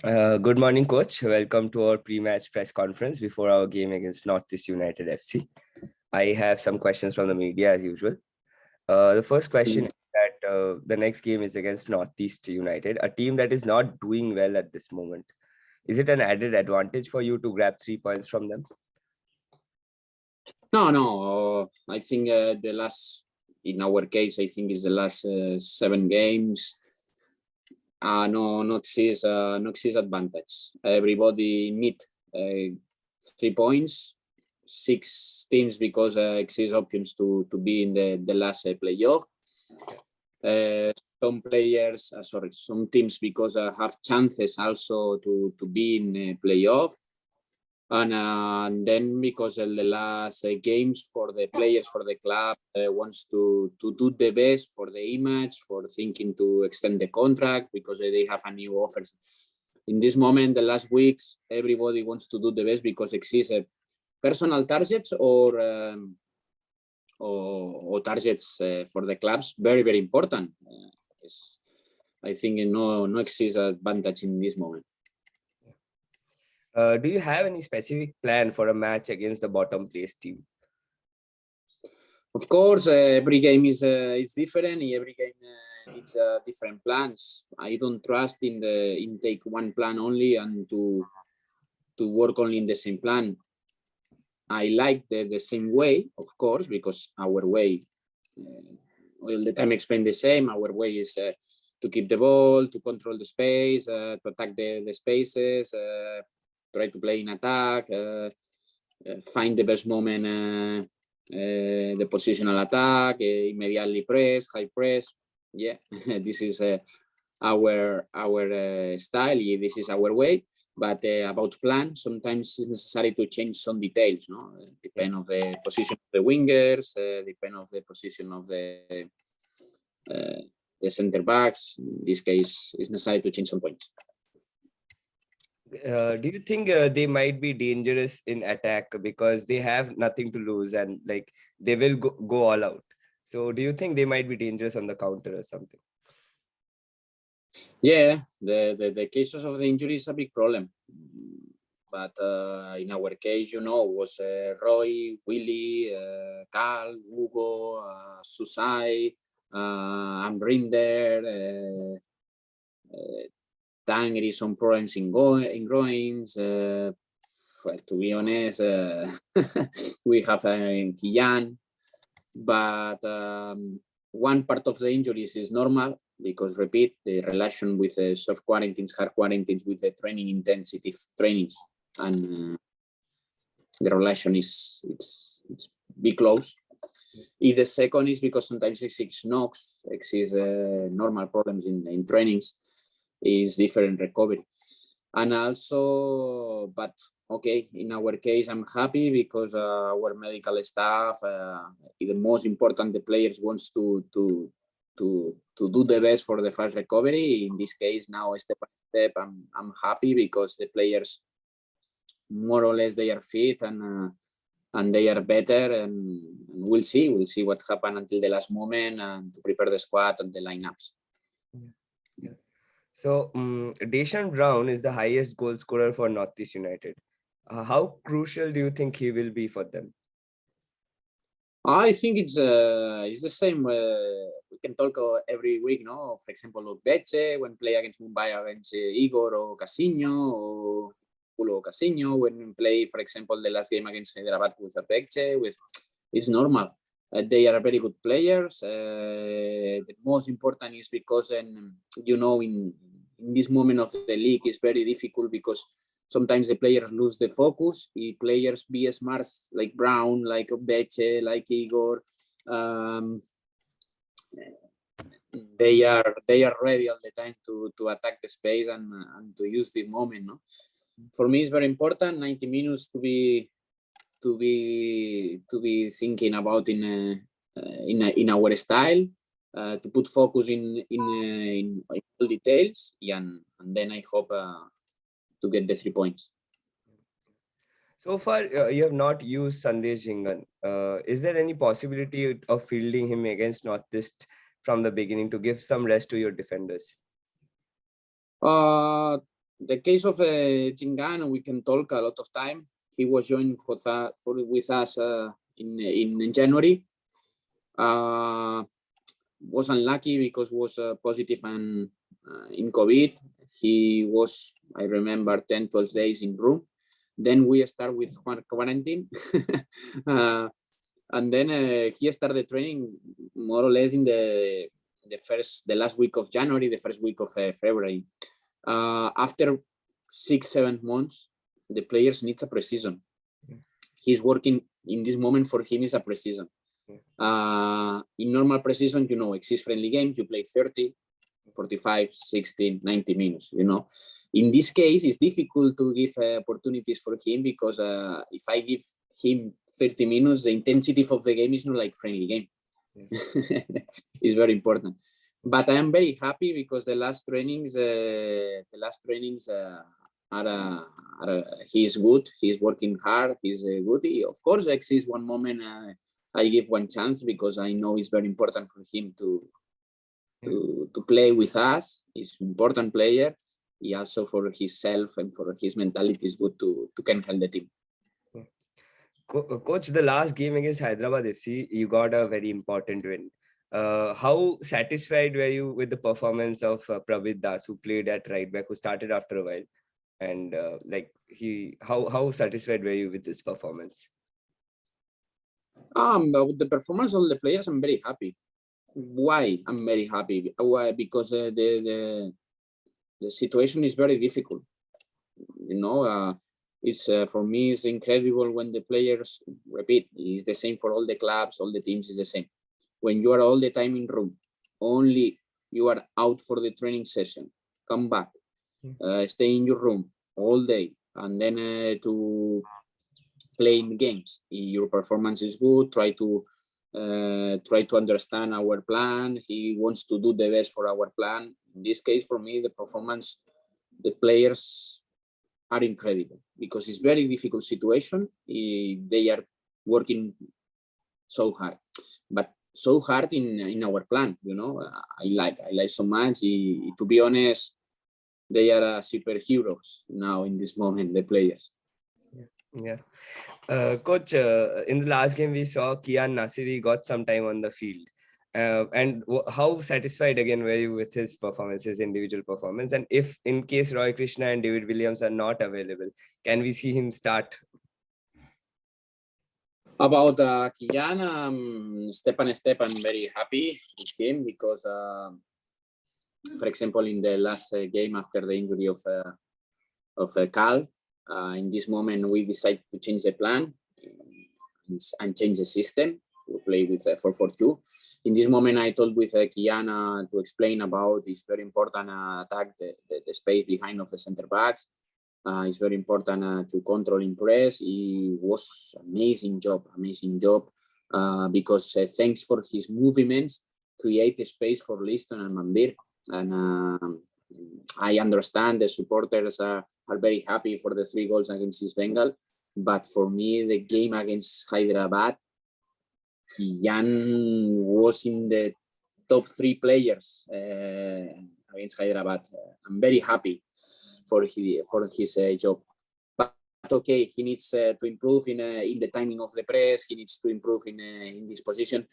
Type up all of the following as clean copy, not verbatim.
Good morning, coach. Welcome to our pre-match press conference before our game against Northeast United FC. I have some questions from the media as usual. The first question is that the next game is against Northeast United, a team that is not doing well at this moment. Is it an added advantage for you to grab 3 points from them? No. I think in our case, I think is the last 7 games. Not sees advantage. Everybody need 3 points. 6 teams because exists options to be in the last playoff. Some teams because have chances also to be in playoff. And then because the last games for the players, for the club, wants to do the best for the image, for thinking to extend the contract because they have a new offers. In this moment, the last weeks, everybody wants to do the best because exists personal targets or targets for the clubs. Very, very important. I think no exists advantage in this moment. Do you have any specific plan for a match against the bottom place team? Of course, every game is different. Every game needs different plans. I don't trust in take one plan only and to work only in the same plan. I like the same way, of course, because our way, all the time explain the same. Our way is to keep the ball, to control the space, to attack the spaces, try to play in attack, find the best moment, the positional attack, immediately press, high press. Yeah, this is our style. This is our way. But about plan, sometimes it's necessary to change some details. No, depend of the position of the wingers, depend of the position of the center backs. In this case, it's necessary to change some points. Do you think they might be dangerous in attack because they have nothing to lose and like they will go all out? So do you think they might be dangerous on the counter or something? Yeah, the cases of the injury is a big problem. But in our case, was Roy, Willie, Carl, Hugo, Susai, Ambrinder, Tangri, some problems in groins. To be honest, we have Qingan, but one part of the injuries is normal because, repeat, the relation with soft quarantines, hard quarantines with the training intensity trainings, and the relation it's be close. If the second is because sometimes exists knocks, exists normal problems in trainings, is different recovery. And also, but okay, in our case, I'm happy because our medical staff, the most important, the players wants to do the best for the fast recovery. In this case, now step by step, I'm happy because the players more or less they are fit and they are better, and we'll see what happens until the last moment and to prepare the squad and the lineups. Yeah. So Dashan Brown is the highest goal scorer for Northeast United. How crucial do you think he will be for them? I think it's the same. We can talk every week, no? For example, Beche when play against Mumbai against Igor or Casinho or Pulo Casinho when play, for example, the last game against Hyderabad with Beche. It's normal. They are very good players. The most important is because, in this moment of the league, it's very difficult because sometimes the players lose the focus. If players be smart, like Brown, like Beche, like Igor, they are ready all the time to attack the space and to use the moment. No, for me, it's very important. 90 minutes to be thinking about in our style, to put focus in all details, and then I hope to get the 3 points. So far, you have not used Sandesh Qingan. Is there any possibility of fielding him against Northeast from the beginning to give some rest to your defenders? The case of Qingan, we can talk a lot of time. He was joined with us in January. Was unlucky because was positive and in COVID. He was, I remember, 10, 12 days in room. Then we start with quarantine. And then he started training more or less in the last week of January, the first week of February. After 6-7 months, the players need a pre-season. He's working in this moment. For him is a pre-season. In normal pre-season, you know, exists friendly games, you play 30, 45, 60, 90 minutes, you know. In this case, it's difficult to give opportunities for him because if I give him 30 minutes, the intensity of the game is not like friendly game. It's very important. But I am very happy because the last trainings are he is good. He is working hard. He's good. Of course, exists one moment I give one chance because I know it's very important for him to play with us. He's an important player. He also for himself and for his mentality is good to can help the team. Coach, the last game against Hyderabad FC, you got a very important win. How satisfied were you with the performance of Prabhu, who played at right back, who started after a while? And how satisfied were you with this performance? With the performance of the players, I'm very happy. Why I'm very happy? Why? Because the situation is very difficult. You know, it's for me it's incredible when the players repeat. It's the same for all the clubs, all the teams is the same. When you are all the time in room, only you are out for the training session, come back, stay in your room all day, and then to play in games. Your performance is good. Try to understand our plan. He wants to do the best for our plan. In this case, for me, the performance, the players are incredible because it's very difficult situation. They are working so hard, but so hard in our plan. You know, I like so much. To be honest, they are superheroes now in this moment. The players. Yeah. Coach, in the last game, we saw Qingan Nasiri got some time on the field. And how satisfied again were you with his performance, his individual performance? And if in case Roy Krishna and David Williams are not available, can we see him start? About Qingan, step by step, I'm very happy with him because, for example, in the last game after the injury of Cal, in this moment, we decided to change the plan and change the system. We play with 4-4-2. In this moment, I told with Qingan to explain about this very important attack, the space behind of the center backs. It's very important to control in press. It was amazing job because thanks for his movements, create a space for Liston and Manbir. And I understand the supporters are very happy for the 3 goals against East Bengal. But for me, the game against Hyderabad, Qingan was in the top 3 players against Hyderabad. I'm very happy for his job. But okay, he needs to improve in the timing of the press. He needs to improve in this position.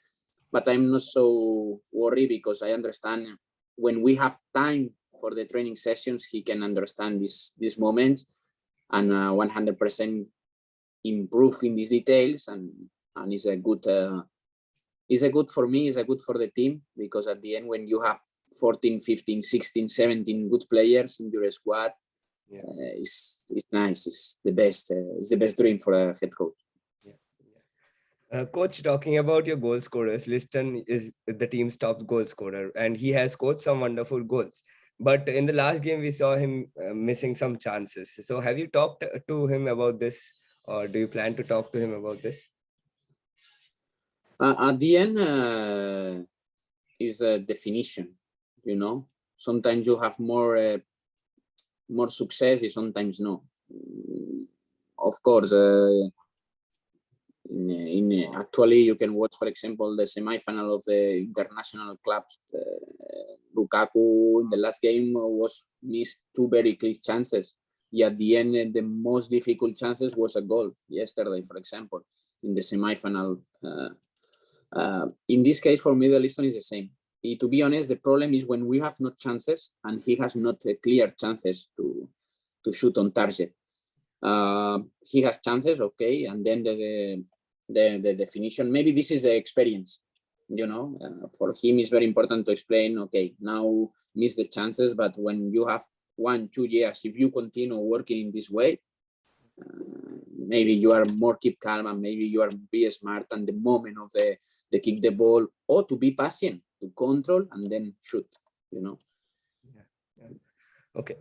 But I'm not so worried because I understand when we have time for the training sessions, he can understand these moments and 100% improve in these details. And it's a good for me, it's a good for the team because at the end, when you have 14, 15, 16, 17 good players in your squad, it's nice. It's the best dream for a head coach. Coach, talking about your goal scorers, Liston is the team's top goal scorer, and he has scored some wonderful goals. But in the last game, we saw him missing some chances. So have you talked to him about this, or do you plan to talk to him about this? At the end, is a definition. You know, sometimes you have more success, and sometimes no. Of course, Actually, you can watch, for example, the semi-final of the international clubs. Lukaku in the last game was missed 2 very clear chances. At the end, the most difficult chances was a goal yesterday, for example, in the semi-final. In this case, for Middleton is the same. To be honest, the problem is when we have not chances and he has not clear chances to shoot on target. He has chances, okay, and then the definition. Maybe this is the experience, for him it's very important to explain, okay, now miss the chances, but when you have 1-2 years, if you continue working in this way, maybe you are more keep calm and maybe you are be smart and the moment of the kick the ball, or to be patient, to control and then shoot, Okay,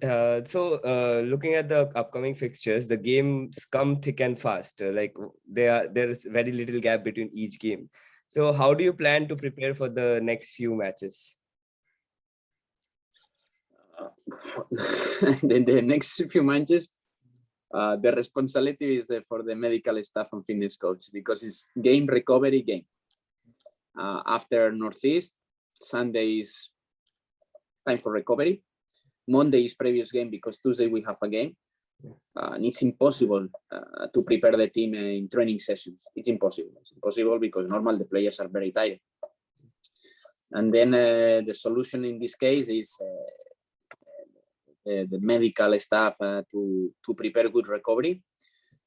so looking at the upcoming fixtures, the games come thick and fast. Like there is very little gap between each game. So how do you plan to prepare for the next few matches? The next few matches, the responsibility is for the medical staff and fitness coach, because it's game recovery game. After Northeast, Sunday is time for recovery. Monday is previous game because Tuesday we have a game. And it's impossible to prepare the team in training sessions. It's impossible. It's impossible because normal the players are very tired. And then the solution in this case is the medical staff to prepare good recovery.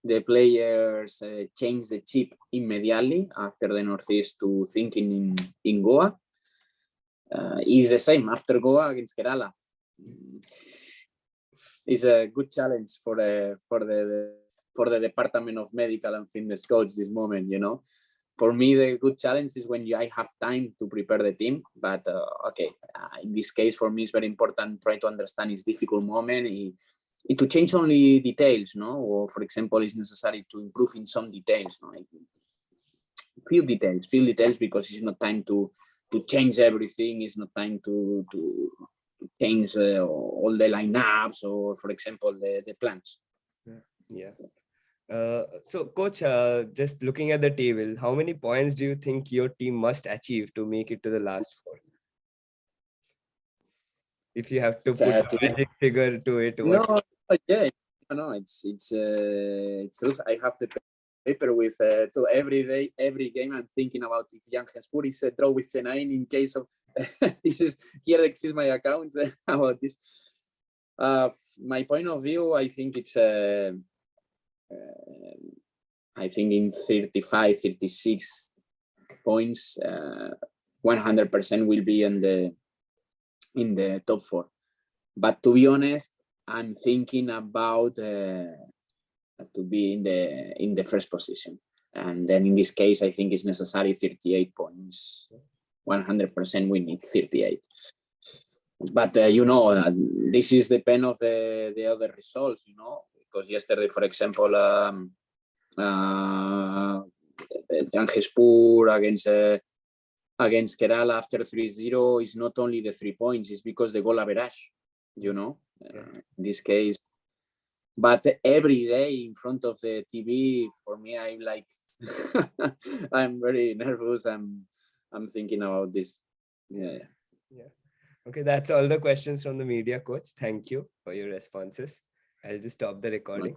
The players change the chip immediately after the Northeast to thinking in Goa. It's the same after Goa against Kerala. It's a good challenge for the department of medical and fitness coach this moment. For me, the good challenge is when I have time to prepare the team. But okay, in this case, for me, it's very important try to understand its difficult moment. To change only details, or for example, it's necessary to improve in some details. Few details, because it's not time to change everything. It's not time to change all the lineups or, for example, the plans. Yeah. So, coach, just looking at the table, how many points do you think your team must achieve to make it to the last 4? If you have to put a magic figure to it, it's also, I have the paper with so every day, every game, I'm thinking about if Jangenspur is a draw with Chennai in case of this is here exists my account about this. My point of view, I think it's I think in 35, 36 points, 100% will be in the top 4. But to be honest, I'm thinking about to be in the first position, and then in this case, I think it's necessary 38 points. 100% we need 38. But this is depend of the other results, because yesterday, for example, Jangenspur against Kerala after 3-0 is not only the 3 points, it's because the goal average, in this case. But every day in front of the TV, for me, I'm like, I'm very nervous. I'm thinking about this. Yeah. Okay, that's all the questions from the media, coach. Thank you for your responses. I'll just stop the recording.